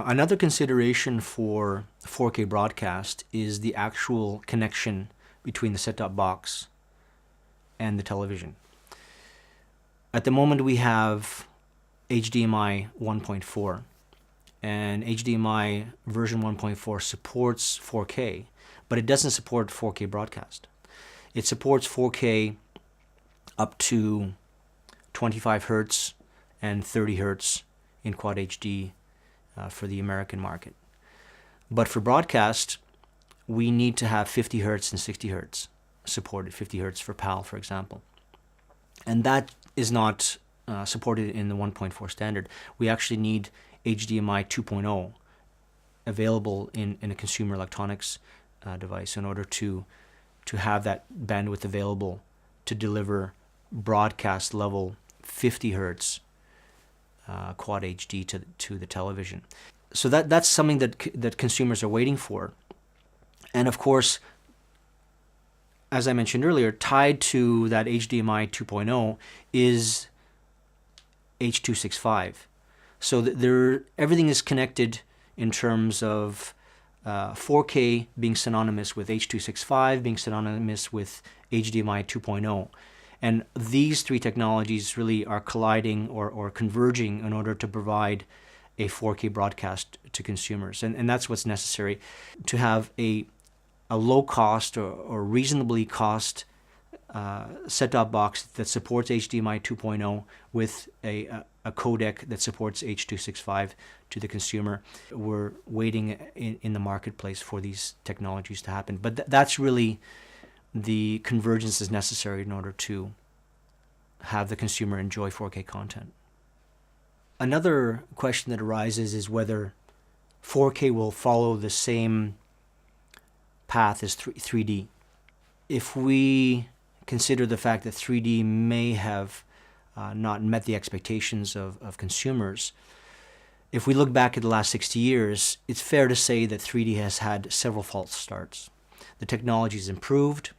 Another consideration for 4K broadcast is the actual connection between the set-top box and the television. At the moment we have HDMI 1.4, and HDMI version 1.4 supports 4K, but it doesn't support 4K broadcast. It supports 4K up to 25 hertz and 30 hertz in Quad HD for the American market. But for broadcast, we need to have 50 hertz and 60 hertz supported, 50 hertz for PAL, for example. And that is not supported in the 1.4 standard. We actually need HDMI 2.0 available in a consumer electronics device in order to have that bandwidth available to deliver broadcast level 50 hertz Quad HD to the television. So that's something that consumers are waiting for. And of course, as I mentioned earlier, tied to that HDMI 2.0 is H.265. So everything is connected in terms of 4K being synonymous with H.265, being synonymous with HDMI 2.0. And these three technologies really are colliding or converging in order to provide a 4K broadcast to consumers. And that's what's necessary to have a low cost or reasonably cost set-top box that supports HDMI 2.0 with a codec that supports H.265 to the consumer. We're waiting in the marketplace for these technologies to happen. But that's really the convergence is necessary in order to have the consumer enjoy 4K content. Another question that arises is whether 4K will follow the same path as 3D. If we consider the fact that 3D may have not met the expectations of consumers, if we look back at the last 60 years, it's fair to say that 3D has had several false starts. The technology has improved.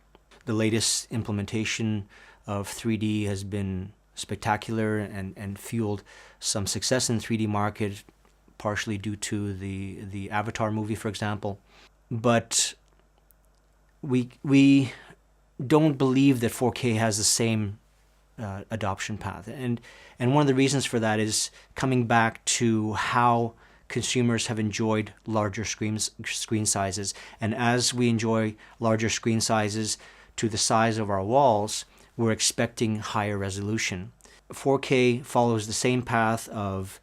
The latest implementation of 3D has been spectacular and fueled some success in the 3D market, partially due to the Avatar movie, for example. But we don't believe that 4K has the same adoption path. And one of the reasons for that is coming back to how consumers have enjoyed larger screen sizes. And as we enjoy larger screen sizes to the size of our walls, we're expecting higher resolution. 4K follows the same path of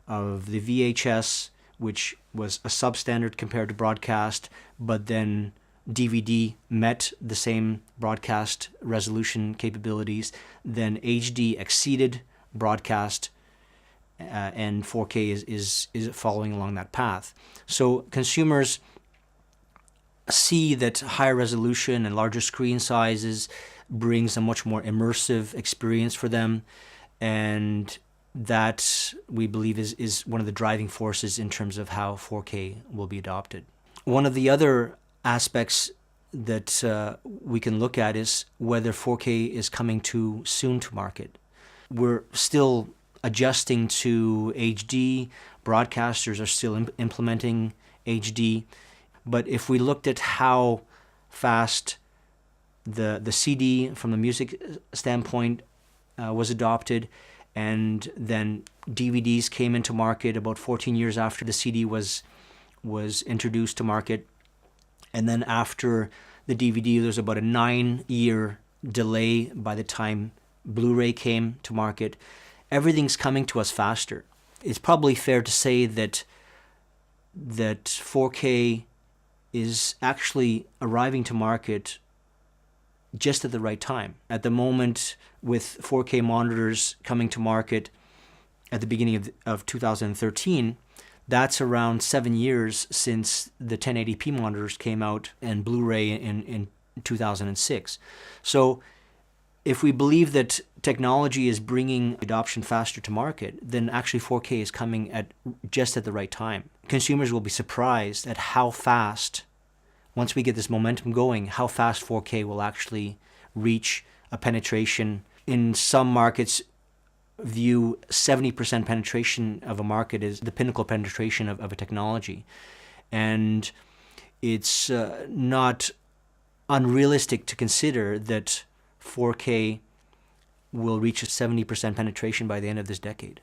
the VHS, which was a substandard compared to broadcast, but then DVD met the same broadcast resolution capabilities. Then HD exceeded broadcast, and 4K is following along that path. So consumers see that higher resolution and larger screen sizes brings a much more immersive experience for them, and that we believe is one of the driving forces in terms of how 4K will be adopted. One of the other aspects that we can look at is whether 4K is coming too soon to market. We're still adjusting to HD. Broadcasters are still implementing HD. But if we looked at how fast the CD from the music standpoint was adopted, and then DVDs came into market about 14 years after the CD was introduced to market, and then after the DVD there's about a 9-year delay by the time Blu-ray came to market. Everything's coming to us faster. It's probably fair to say that 4K is actually arriving to market just at the right time. At the moment, with 4K monitors coming to market at the beginning of 2013, that's around 7 years since the 1080p monitors came out and Blu-ray in 2006. So if we believe that technology is bringing adoption faster to market, then actually 4K is coming just at the right time. Consumers will be surprised at how fast, once we get this momentum going, how fast 4K will actually reach a penetration. In some markets, view 70% penetration of a market as the pinnacle penetration of a technology. And it's not unrealistic to consider that 4K will reach a 70% penetration by the end of this decade.